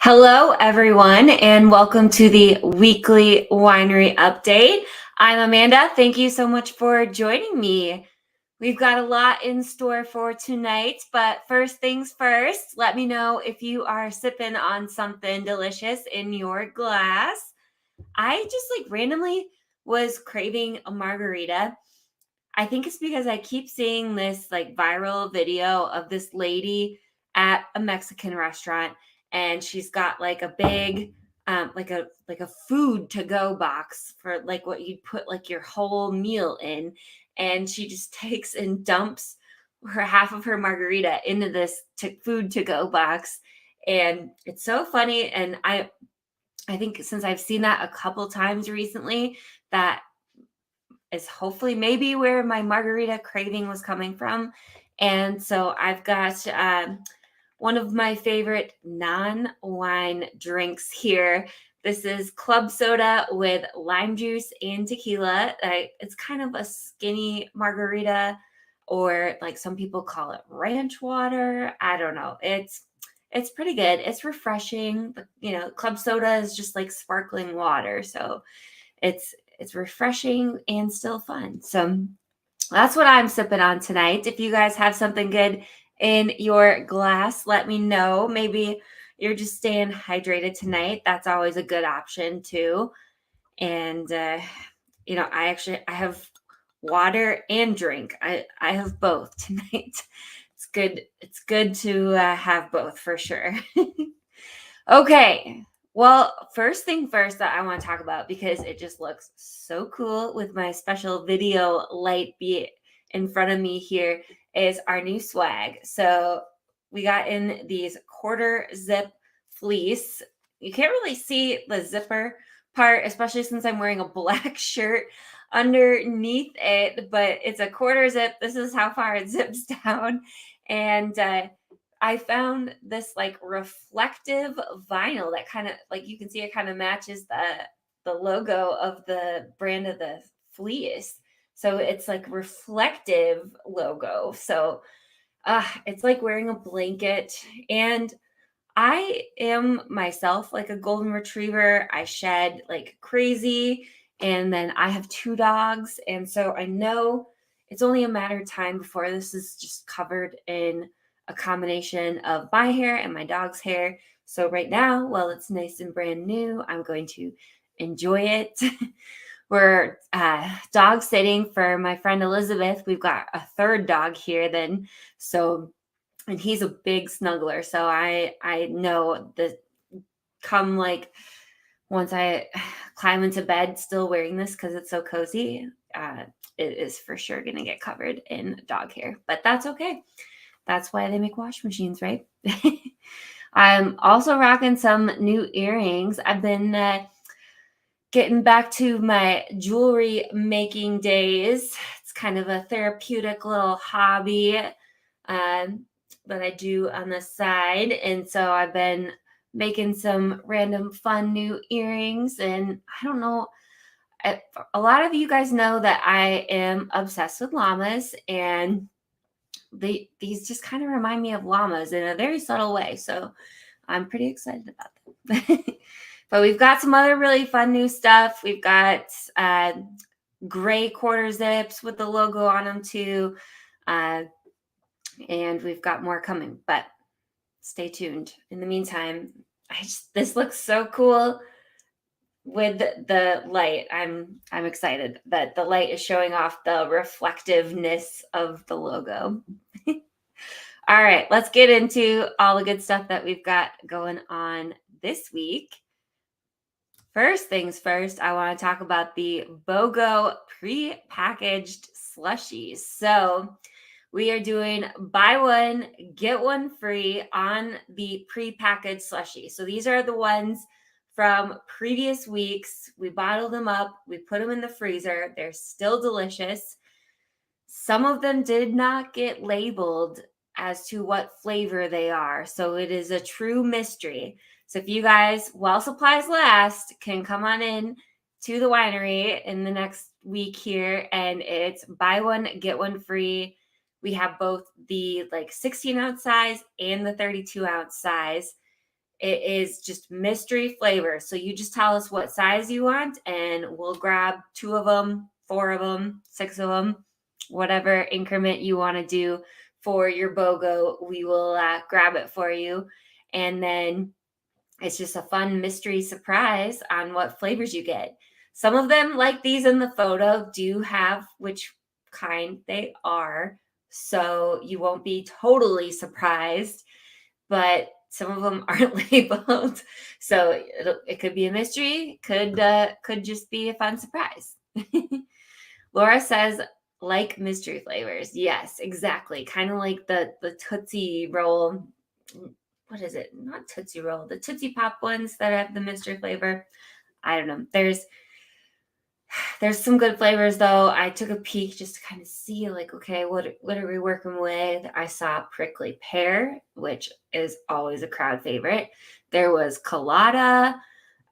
Hello, everyone, and welcome to the weekly winery update. I'm Amanda. Thank you so much for joining me. We've got a lot in store for tonight, but first things first, let me know if you are sipping on something delicious in your glass. I just randomly was craving a margarita. I think it's because I keep seeing this viral video of this lady at a Mexican restaurant, and she's got like a big like a food to go box for like what you'd put like your whole meal in, and she just takes and dumps her half of her margarita into this food to go box, and it's so funny. And I think since I've seen that a couple times recently, that is hopefully maybe where my margarita craving was coming from. And so I've got one of my favorite non-wine drinks here. This is club soda with lime juice and tequila. It's kind of a skinny margarita, or like some people call it ranch water. I don't know. It's pretty good. It's refreshing. But, club soda is just like sparkling water, so it's refreshing and still fun. So that's what I'm sipping on tonight. If you guys have something good in your glass, let me know. Maybe you're just staying hydrated tonight. That's always a good option too. And I have water and drink. I have both tonight. It's good to have both for sure. Okay. Well, first thing first that I want to talk about, because it just looks so cool with my special video light be in front of me here, is our new swag. So we got in these quarter zip fleece. You can't really see the zipper part, especially since I'm wearing a black shirt underneath it, but it's a quarter zip. This is how far it zips down. And I found this like reflective vinyl that kind of, like, you can see it kind of matches the logo of the brand of the fleece. So it's like reflective logo. So it's like wearing a blanket. And I am myself like a golden retriever. I shed like crazy. And then I have 2 dogs. And so I know it's only a matter of time before this is just covered in a combination of my hair and my dog's hair. So right now, while it's nice and brand new, I'm going to enjoy it. We're dog sitting for my friend Elizabeth. We've got a third dog here then. So, and he's a big snuggler. So I know that come like once I climb into bed still wearing this because it's so cozy, it is for sure going to get covered in dog hair. But that's okay. That's why they make wash machines, right? I'm also rocking some new earrings. I've been getting back to my jewelry making days. It's kind of a therapeutic little hobby that I do on the side. And so I've been making some random fun new earrings. And I don't know, a lot of you guys know that I am obsessed with llamas, and these just kind of remind me of llamas in a very subtle way. So I'm pretty excited about them. But we've got some other really fun new stuff. We've got gray quarter zips with the logo on them too. And we've got more coming, but stay tuned. In the meantime, this looks so cool with the light. I'm excited that the light is showing off the reflectiveness of the logo. All right, let's get into all the good stuff that we've got going on this week. First things first, I want to talk about the Bogo pre-packaged slushies. So we are doing buy one, get one free on the pre-packaged slushie. So these are the ones from previous weeks. We bottled them up. We put them in the freezer. They're still delicious. Some of them did not get labeled as to what flavor they are. So it is a true mystery. So if you guys, while supplies last, can come on in to the winery in the next week here, and it's buy one, get one free. We have both the 16-ounce size and the 32-ounce size. It is just mystery flavor. So you just tell us what size you want, and we'll grab 2 of them, 4 of them, 6 of them, whatever increment you want to do for your BOGO. We will grab it for you. And then it's just a fun mystery surprise on what flavors you get. Some of them, like these in the photo, do have which kind they are. So you won't be totally surprised, but some of them aren't labeled. So it could be a mystery, could just be a fun surprise. Laura says, like mystery flavors. Yes, exactly. Kind of like the Tootsie Roll. What is it? Not Tootsie Roll. The Tootsie Pop ones that have the mystery flavor. I don't know. There's some good flavors though. I took a peek just to kind of see like, okay, what are we working with? I saw prickly pear, which is always a crowd favorite. There was colada,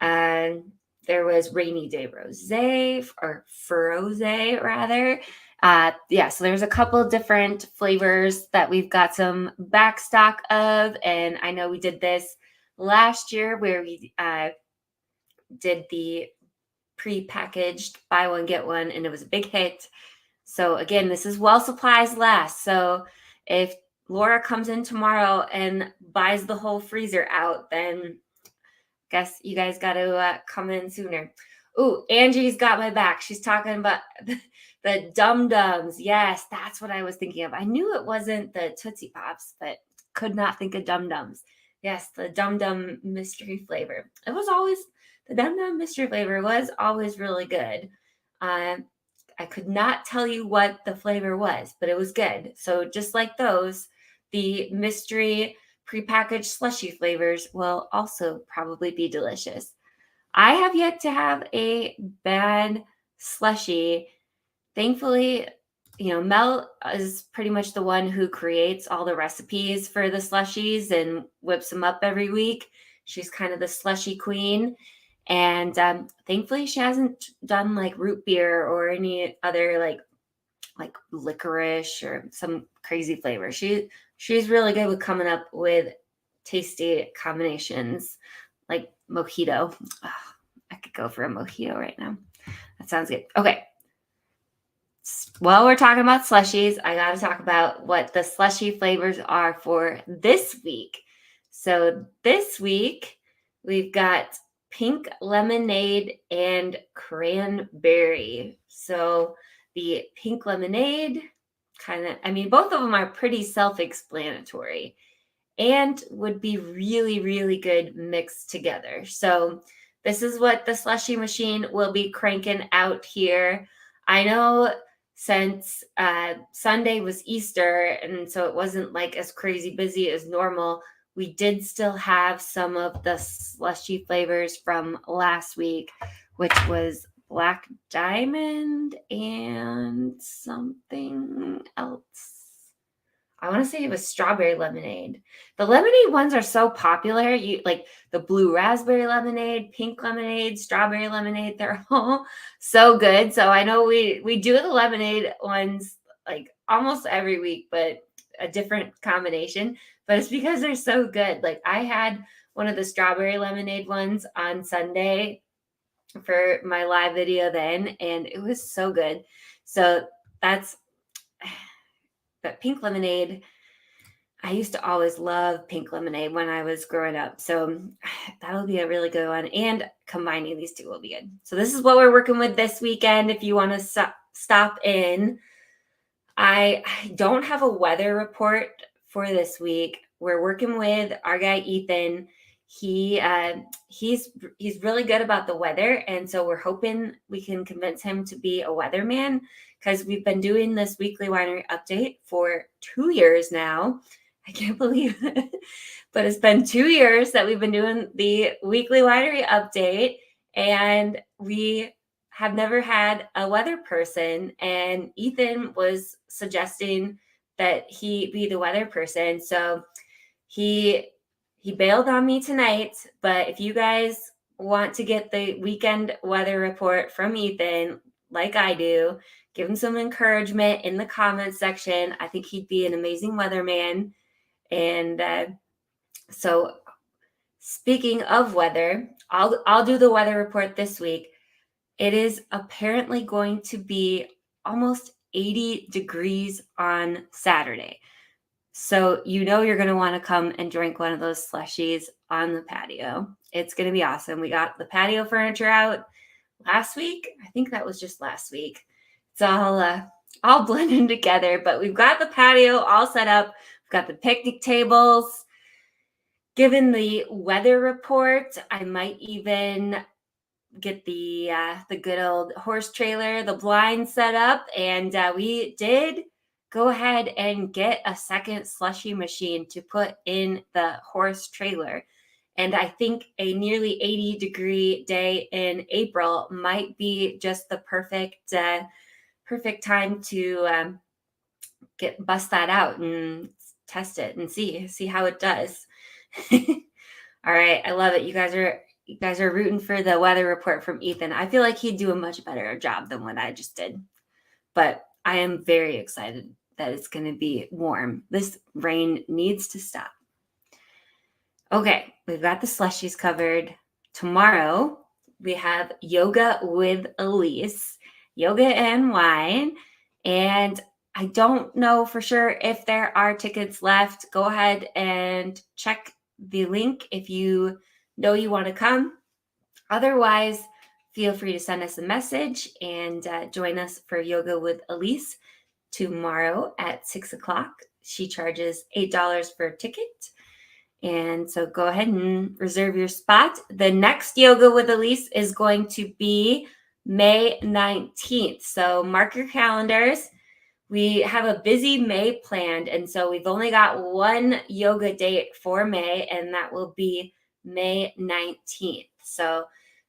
and there was rainy day rosé, or frosé rather. So there's a couple of different flavors that we've got some back stock of, and I know we did this last year where we did the pre-packaged buy one get one, and it was a big hit. So again, this is while supplies last. So if Laura comes in tomorrow and buys the whole freezer out, then guess you guys got to come in sooner. Ooh, Angie's got my back. She's talking about the Dum Dums. Yes, that's what I was thinking of. I knew it wasn't the Tootsie Pops, but could not think of Dum Dums. Yes, the Dum Dum mystery flavor. The Dum Dum mystery flavor was always really good. I could not tell you what the flavor was, but it was good. So just like those, the mystery prepackaged slushy flavors will also probably be delicious. I have yet to have a bad slushy. Thankfully, Mel is pretty much the one who creates all the recipes for the slushies and whips them up every week. She's kind of the slushy queen. And thankfully, she hasn't done like root beer or any other like licorice or some crazy flavor. She's really good with coming up with tasty combinations, like mojito. Oh, I could go for a mojito right now. That sounds good. Okay. While we're talking about slushies, I got to talk about what the slushy flavors are for this week. So this week, we've got pink lemonade and cranberry. So the pink lemonade both of them are pretty self-explanatory and would be really, really good mixed together. So this is what the slushy machine will be cranking out here. I know since Sunday was Easter, and so it wasn't like as crazy busy as normal, we did still have some of the slushy flavors from last week, which was Black Diamond and something else. I want to say it was strawberry lemonade. The lemonade ones are so popular. You like the blue raspberry lemonade, pink lemonade, strawberry lemonade. They're all so good. So I know we do the lemonade ones like almost every week, but a different combination. But it's because they're so good. Like I had one of the strawberry lemonade ones on Sunday for my live video then, and it was so good. So that's but pink lemonade. I used to always love pink lemonade when I was growing up. So that'll be a really good one. And combining these two will be good. So this is what we're working with this weekend. If you want to stop in, I don't have a weather report for this week. We're working with our guy, Ethan. He's really good about the weather. And so we're hoping we can convince him to be a weatherman, because we've been doing this weekly winery update for 2 years now. I can't believe it, but it's been 2 years that we've been doing the weekly winery update, and we have never had a weather person. And Ethan was suggesting that he be the weather person. So he bailed on me tonight, but if you guys want to get the weekend weather report from Ethan, like I do, give him some encouragement in the comments section. I think he'd be an amazing weatherman. And so Speaking of weather, I'll do the weather report this week. It is apparently going to be almost 80 degrees on Saturday. So you're going to want to come and drink one of those slushies on the patio. It's going to be awesome. We got the patio furniture out last week. I think that was just last week. It's all blending together, but we've got the patio all set up. We've got the picnic tables. Given the weather report, I might even get the good old horse trailer, the blind set up, and we did go ahead and get a second slushy machine to put in the horse trailer. And I think a nearly 80-degree day in April might be just the perfect time to bust that out and test it and see how it does. All right, I love it. You guys are rooting for the weather report from Ethan. I feel like he'd do a much better job than what I just did. But I am very excited that it's going to be warm. This rain needs to stop. Okay, we've got the slushies covered. Tomorrow, we have yoga with Elise, yoga and wine. And I don't know for sure if there are tickets left. Go ahead and check the link if you know you want to come. Otherwise, feel free to send us a message and join us for yoga with Elise tomorrow at 6 o'clock. She charges $8 for a ticket. And so go ahead and reserve your spot. The next yoga with Elise is going to be May 19th. So mark your calendars. We have a busy May planned, and so we've only got one yoga date for May, and that will be May 19th. So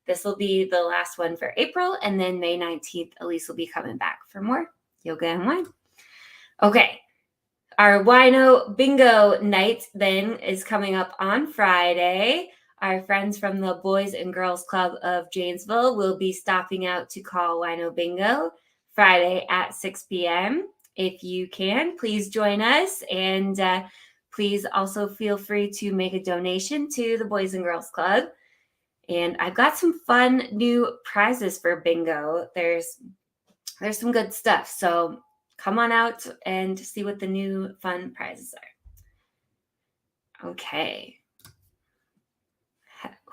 this will be the last one for April, and then May 19th, Elise will be coming back for more yoga and wine. Okay, our Wino Bingo night then is coming up on Friday. Our friends from the Boys and Girls Club of Janesville will be stopping out to call Wino Bingo Friday at 6 p.m. If you can, please join us. And please also feel free to make a donation to the Boys and Girls Club. And I've got some fun new prizes for bingo. There's some good stuff. So come on out and see what the new fun prizes are. Okay.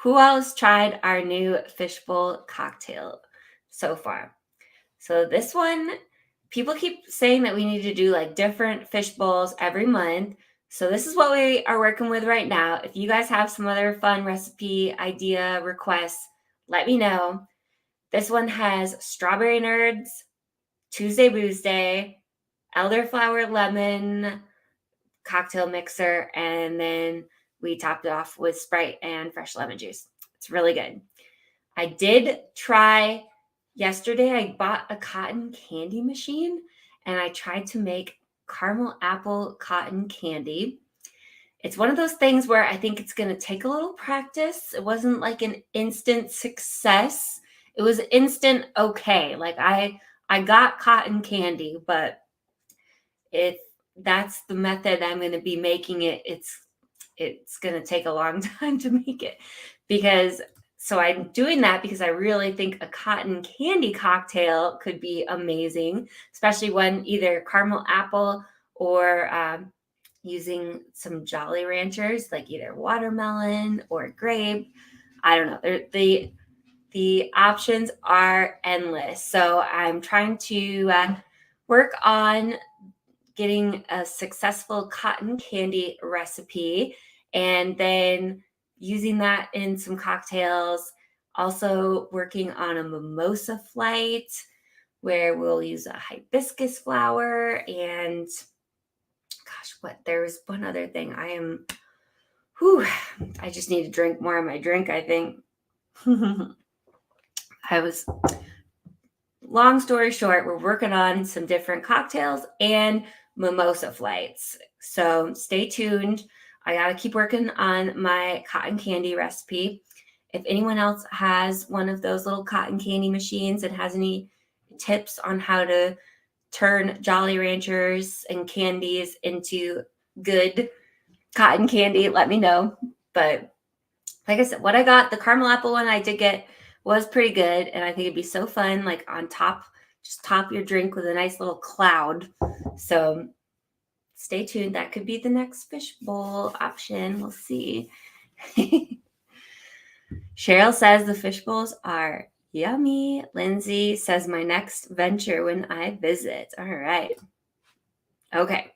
Who else tried our new fishbowl cocktail so far? So this one, people keep saying that we need to do like different fish bowls every month. So this is what we are working with right now. If you guys have some other fun recipe idea requests, let me know. This one has strawberry nerds, Tuesday Booze Day, elderflower lemon cocktail mixer, and then we topped it off with Sprite and fresh lemon juice. It's really good. I did try yesterday. I bought a cotton candy machine and I tried to make caramel apple cotton candy. It's one of those things where I think it's going to take a little practice. It wasn't like an instant success. It was instant okay. Like I got cotton candy, but if that's the method I'm going to be making it, it's going to take a long time to make it so I'm doing that because I really think a cotton candy cocktail could be amazing, especially when either caramel apple or using some Jolly Ranchers, like either watermelon or grape. I don't know. The options are endless. So I'm trying to work on getting a successful cotton candy recipe and then using that in some cocktails. Also working on a mimosa flight where we'll use a hibiscus flower and there was one other thing. I just need to drink more of my drink, I think. Long story short, we're working on some different cocktails and mimosa flights. So stay tuned. I got to keep working on my cotton candy recipe. If anyone else has one of those little cotton candy machines and has any tips on how to turn Jolly Ranchers and candies into good cotton candy, let me know. But like I said, what I got, the caramel apple one I did get was pretty good. And I think it'd be so fun, like on top, just top your drink with a nice little cloud. So stay tuned. That could be the next fishbowl option. We'll see. Cheryl says the fish bowls are yummy. Lindsay says my next venture when I visit. All right. Okay.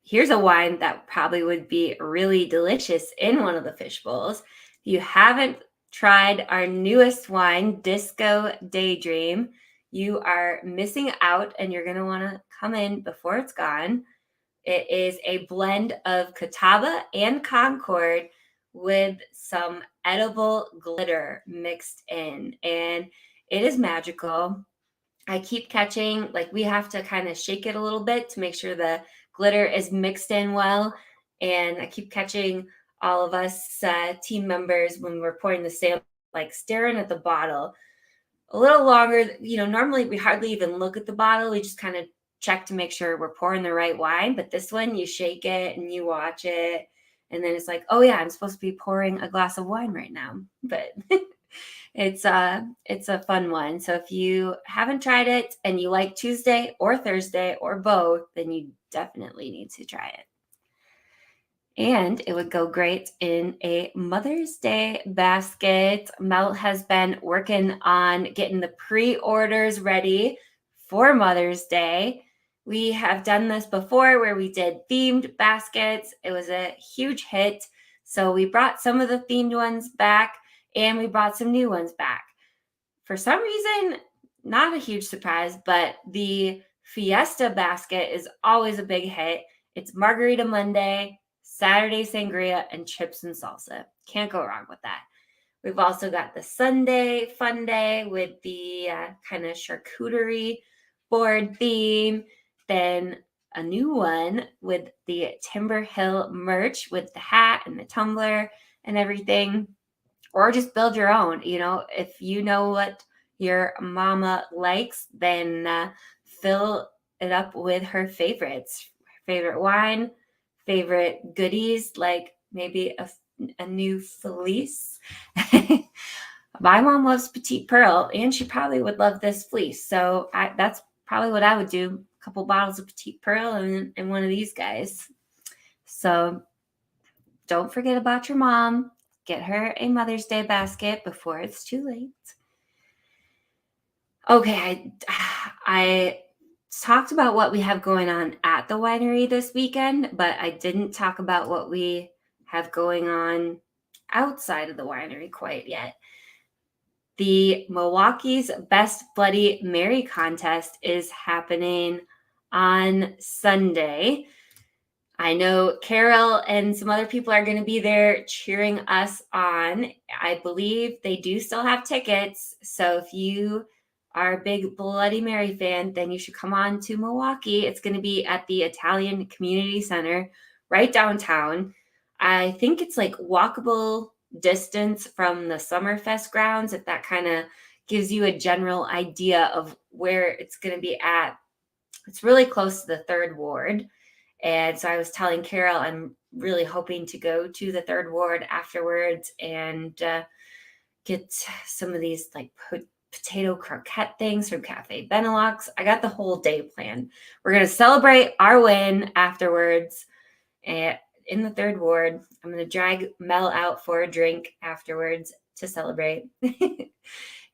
Here's a wine that probably would be really delicious in one of the fish bowls. If you haven't tried our newest wine, Disco Daydream, you are missing out and you're going to want to come in before it's gone. It is a blend of Catawba and Concord with some edible glitter mixed in, and it is magical. I keep catching, like, we have to kind of shake it a little bit to make sure the glitter is mixed in well. And I keep catching all of us team members when we're pouring the sample, like staring at the bottle a little longer. Normally we hardly even look at the bottle. We just kind of check to make sure we're pouring the right wine. But this one, you shake it and you watch it. And then it's like, oh yeah, I'm supposed to be pouring a glass of wine right now. But it's a fun one. So if you haven't tried it and you like Tuesday or Thursday or both, then you definitely need to try it. And it would go great in a Mother's Day basket. Mel has been working on getting the pre-orders ready for Mother's Day. We have done this before where we did themed baskets. It was a huge hit. So we brought some of the themed ones back and we brought some new ones back. For some reason, not a huge surprise, but the Fiesta basket is always a big hit. It's Margarita Monday, Saturday Sangria, and chips and salsa. Can't go wrong with that. We've also got the Sunday Fun Day with the kind of charcuterie board theme. Then a new one with the Timber Hill merch with the hat and the tumbler and everything. Or just build your own. If you know what your mama likes, then fill it up with her favorites. Favorite wine, favorite goodies, like maybe a new fleece. My mom loves Petite Pearl, and she probably would love this fleece. So that's probably what I would do. A couple bottles of Petite Pearl and one of these guys. So don't forget about your mom. Get her a Mother's Day basket before it's too late. Okay, I talked about what we have going on at the winery this weekend, but I didn't talk about what we have going on outside of the winery quite yet. The Milwaukee's Best Bloody Mary contest is happening on Sunday. I know Carol and some other people are going to be there cheering us on. I believe they do still have tickets. So if you are a big Bloody Mary fan, then you should come on to Milwaukee. It's going to be at the Italian Community Center right downtown. I think it's like walkable distance from the Summerfest grounds, if that kind of gives you a general idea of where it's going to be at. It's really close to the Third Ward. And so I was telling Carol, I'm really hoping to go to the Third Ward afterwards and get some of these like potato croquette things from Cafe Benelux. I got the whole day planned. We're going to celebrate our win afterwards in the Third Ward. I'm going to drag Mel out for a drink afterwards to celebrate.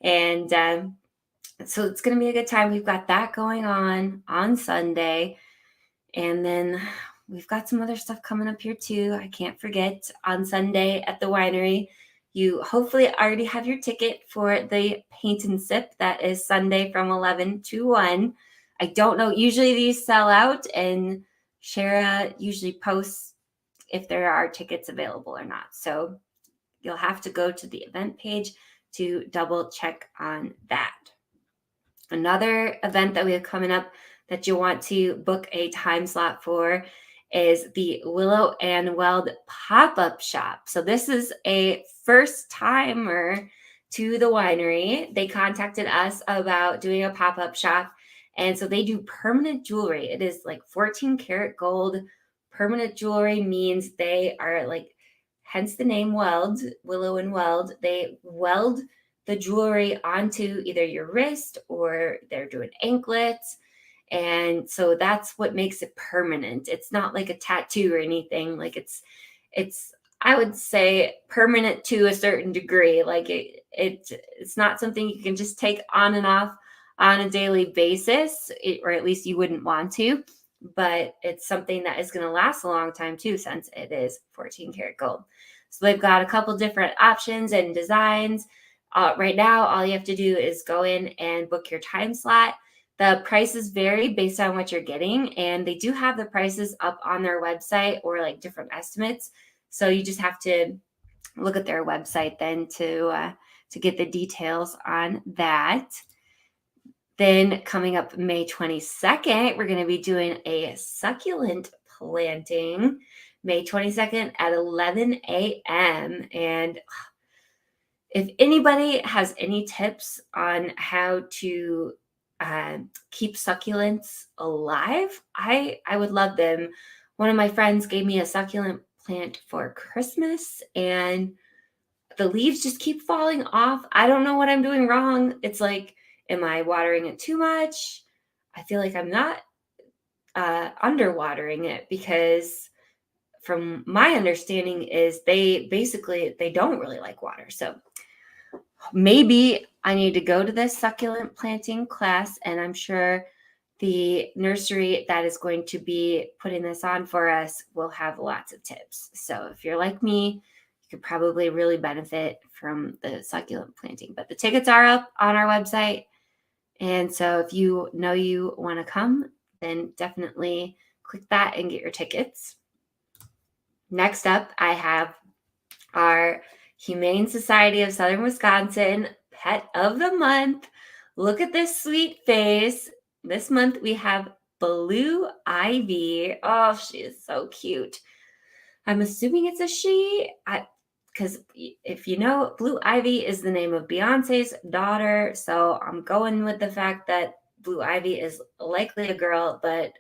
And so it's going to be a good time. We've got that going on Sunday. And then we've got some other stuff coming up here too. I can't forget on Sunday at the winery. You hopefully already have your ticket for the paint and sip. That is Sunday from 11 to 1. I don't know. Usually these sell out, and Shara usually posts if there are tickets available or not. So you'll have to go to the event page to double check on that. Another event that we have coming up that you want to book a time slot for is the Willow and Weld pop-up shop. So this is a first timer to the winery. They contacted us about doing a pop-up shop. And so they do permanent jewelry. It is like 14 karat gold. Permanent jewelry means they are like hence the name Weld, Willow and Weld. They weld the jewelry onto either your wrist or they're doing anklets. And so that's what makes it permanent. It's not like a tattoo or anything. Like it's I would say permanent to a certain degree. Like it's not something you can just take on and off on a daily basis, or at least you wouldn't want to. But it's something that is going to last a long time too, since it is 14 karat gold. So they've got a couple different options and designs. Right now, all you have to do is go in and book your time slot. The prices vary based on what you're getting, and they do have the prices up on their website or like different estimates. So you just have to look at their website then to get the details on that. Then coming up May 22nd, we're going to be doing a succulent planting May 22nd at 11 a.m. And if anybody has any tips on how to keep succulents alive, I would love them. One of my friends gave me a succulent plant for Christmas, and the leaves just keep falling off. I don't know what I'm doing wrong. It's like, am I watering it too much? I feel like I'm not underwatering it, because from my understanding is they don't really like water. So maybe I need to go to this succulent planting class, and I'm sure the nursery that is going to be putting this on for us will have lots of tips. So if you're like me, you could probably really benefit from the succulent planting. But the tickets are up on our website. And so if you know you want to come, then definitely click that and get your tickets. Next up, I have our Humane Society of Southern Wisconsin Pet of the Month. Look at this sweet face. This month we have Blue Ivy. Oh, she is so cute. I'm assuming it's a she, because if you know, Blue Ivy is the name of Beyonce's daughter. So I'm going with the fact that Blue Ivy is likely a girl, but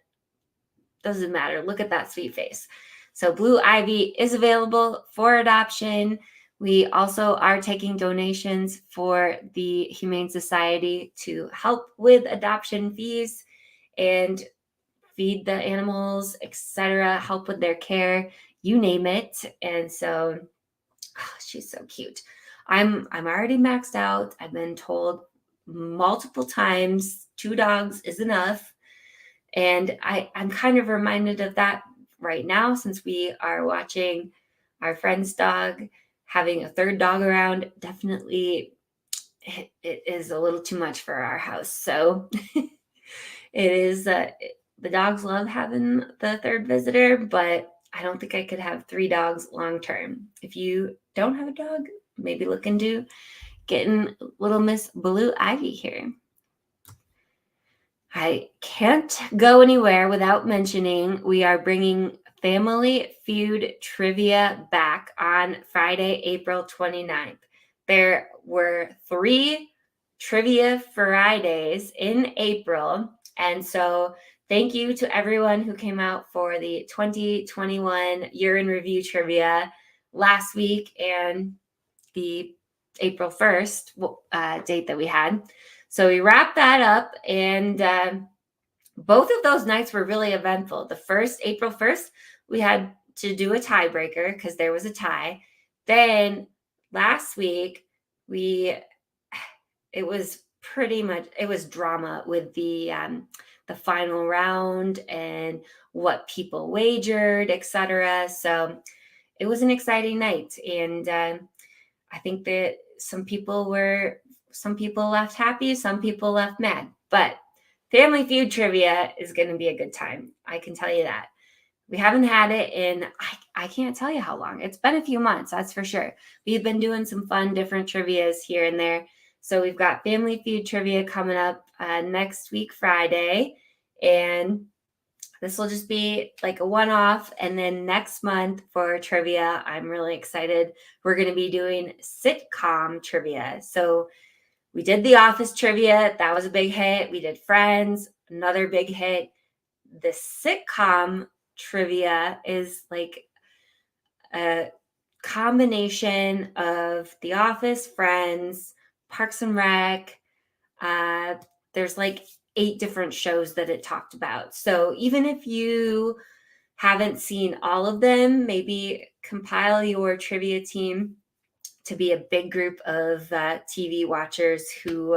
doesn't matter. Look at that sweet face. So Blue Ivy is available for adoption. We also are taking donations for the Humane Society to help with adoption fees and feed the animals, etc., help with their care, you name it. And so she's so cute. I'm already maxed out. I've been told multiple times 2 dogs is enough. And I'm kind of reminded of that right now, since we are watching our friend's dog having a 3rd dog around. Definitely it is a little too much for our house. So it is, the dogs love having the 3rd visitor, but I don't think I could have 3 dogs long term. If you don't have a dog, maybe look into getting little Miss Blue Ivy here. I can't go anywhere without mentioning we are bringing Family Feud trivia back on Friday, April 29th. There were 3 trivia Fridays in April. And so thank you to everyone who came out for the 2021 Year in Review trivia last week and the April 1st date that we had. So we wrapped that up, and both of those nights were really eventful. The first, April 1st, we had to do a tiebreaker because there was a tie. Then last week, it was drama with the final round and what people wagered, etc. So it was an exciting night, and I think that some people left happy, some people left mad, but Family Feud trivia is going to be a good time. I can tell you that. We haven't had it in, I can't tell you how long. It's been a few months, that's for sure. We've been doing some fun, different trivias here and there. So we've got Family Feud trivia coming up next week, Friday. And this will just be like a one-off. And then next month for trivia, I'm really excited. We're going to be doing sitcom trivia. So we did The Office trivia. That was a big hit. We did Friends, another big hit. The sitcom trivia is like combination of The Office, Friends, Parks and Rec. Uh, there's like 8 different shows that it talked about. So even if you haven't seen all of them, maybe compile your trivia team to be a big group of TV watchers who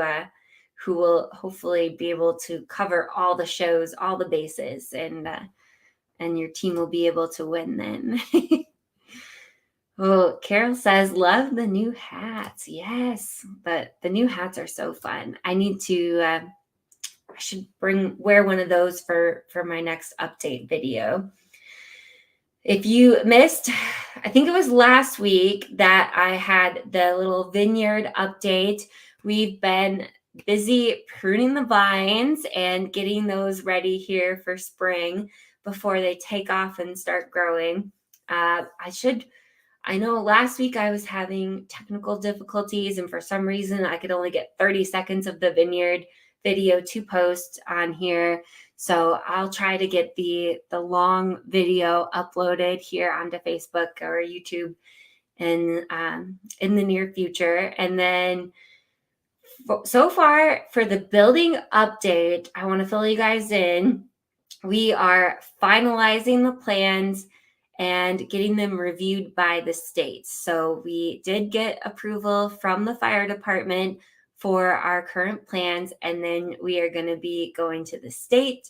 will hopefully be able to cover all the shows, all the bases, and your team will be able to win then. Oh, Carol says, love the new hats. Yes, but the new hats are so fun. I need to, I should wear one of those for my next update video. If you missed, I think it was last week that I had the little vineyard update. We've been busy pruning the vines and getting those ready here for spring before they take off and start growing. I know last week I was having technical difficulties, and for some reason I could only get 30 seconds of the vineyard video to post on here. So I'll try to get the long video uploaded here onto Facebook or YouTube in the near future. And then so far for the building update, I want to fill you guys in. We are finalizing the plans and getting them reviewed by the state. So we did get approval from the fire department for our current plans, and then we are going to be going to the state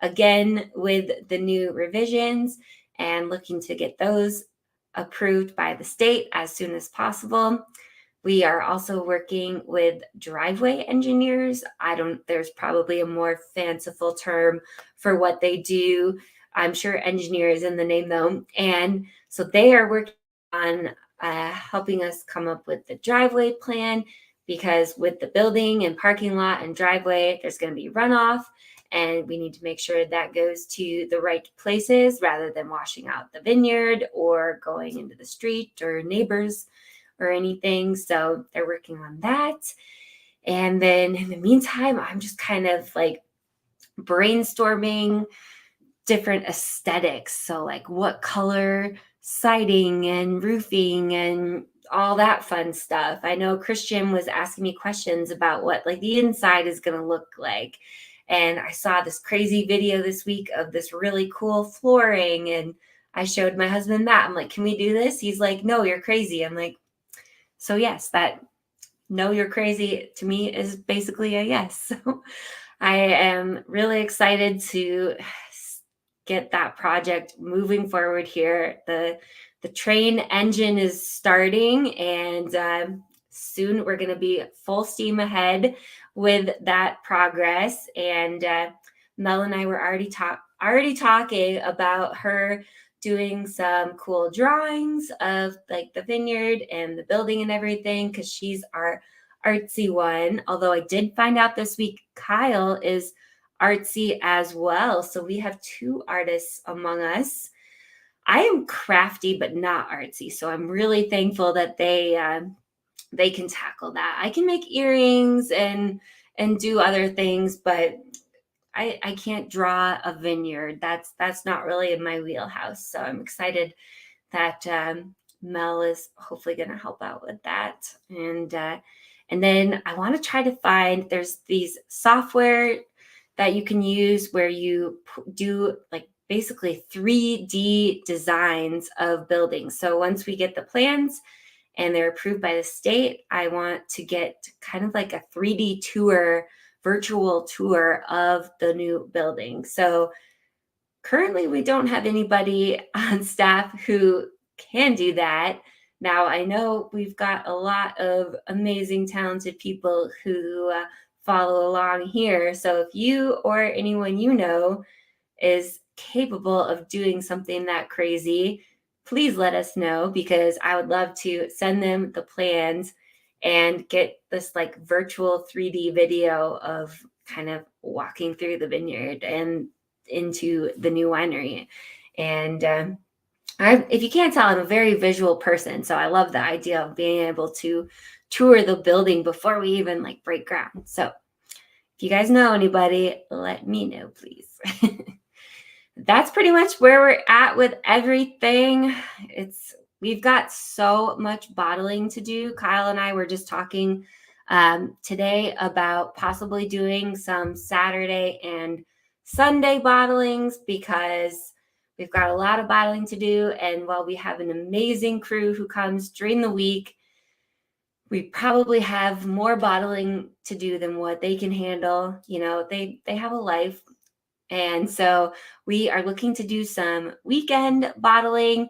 again with the new revisions and looking to get those approved by the state as soon as possible. We are also working with driveway engineers. There's probably a more fanciful term for what they do. I'm sure engineer is in the name though. And so they are working on helping us come up with the driveway plan, because with the building and parking lot and driveway, there's going to be runoff, and we need to make sure that goes to the right places rather than washing out the vineyard or going into the street or neighbors or anything. So they're working on that. And then in the meantime, I'm just kind of like brainstorming different aesthetics. So like what color siding and roofing and all that fun stuff. I know Christian was asking me questions about what like the inside is going to look like. And I saw this crazy video this week of this really cool flooring, and I showed my husband that. I'm like, can we do this? He's like, no, you're crazy. I'm like, so yes, that no, you're crazy to me is basically a yes. So I am really excited to get that project moving forward here. The train engine is starting, and soon we're going to be full steam ahead with that progress. And Mel and I were already talking about her doing some cool drawings of like the vineyard and the building and everything, because she's our artsy one. Although I did find out this week Kyle is artsy as well. So we have 2 artists among us. I am crafty but not artsy, so I'm really thankful that they can tackle that. I can make earrings and do other things, but I can't draw a vineyard. That's not really in my wheelhouse. So I'm excited that Mel is hopefully going to help out with that. And then I want to try to find, there's these software that you can use where you do like basically 3D designs of buildings. So once we get the plans and they're approved by the state, I want to get kind of like a 3D tour, virtual tour of the new building. So currently we don't have anybody on staff who can do that. Now I know we've got a lot of amazing, talented people who follow along here. So if you or anyone you know is capable of doing something that crazy, please let us know, because I would love to send them the plans and get this like virtual 3D video of kind of walking through the vineyard and into the new winery. And if you can't tell, I'm a very visual person. So I love the idea of being able to tour the building before we even like break ground. So if you guys know anybody, let me know, please. That's pretty much where we're at with everything. It's we've got so much bottling to do. Kyle and I were just talking today about possibly doing some Saturday and Sunday bottlings because we've got a lot of bottling to do. And while we have an amazing crew who comes during the week, we probably have more bottling to do than what they can handle. You know, they have a life. And so we are looking to do some weekend bottling.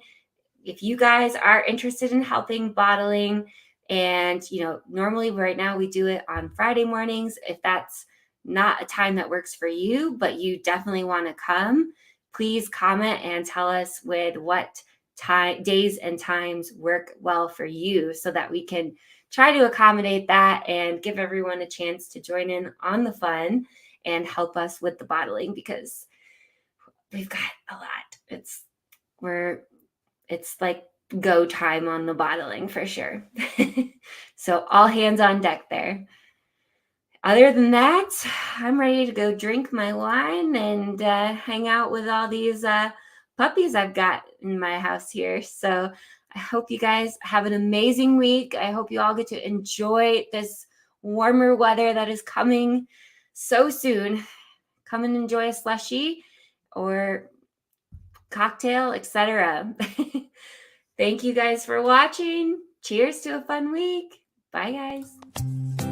If you guys are interested in helping bottling, and normally right now we do it on Friday mornings. If that's not a time that works for you, but you definitely want to come, please comment and tell us with what days and times work well for you so that we can try to accommodate that and give everyone a chance to join in on the fun and help us with the bottling, because we've got a lot. It's like go time on the bottling for sure. So all hands on deck there. Other than that, I'm ready to go drink my wine and hang out with all these puppies I've got in my house here. So I hope you guys have an amazing week. I hope you all get to enjoy this warmer weather that is coming so soon. Come and enjoy a slushie or cocktail, etc. Thank you guys for watching. Cheers to a fun week. Bye, guys.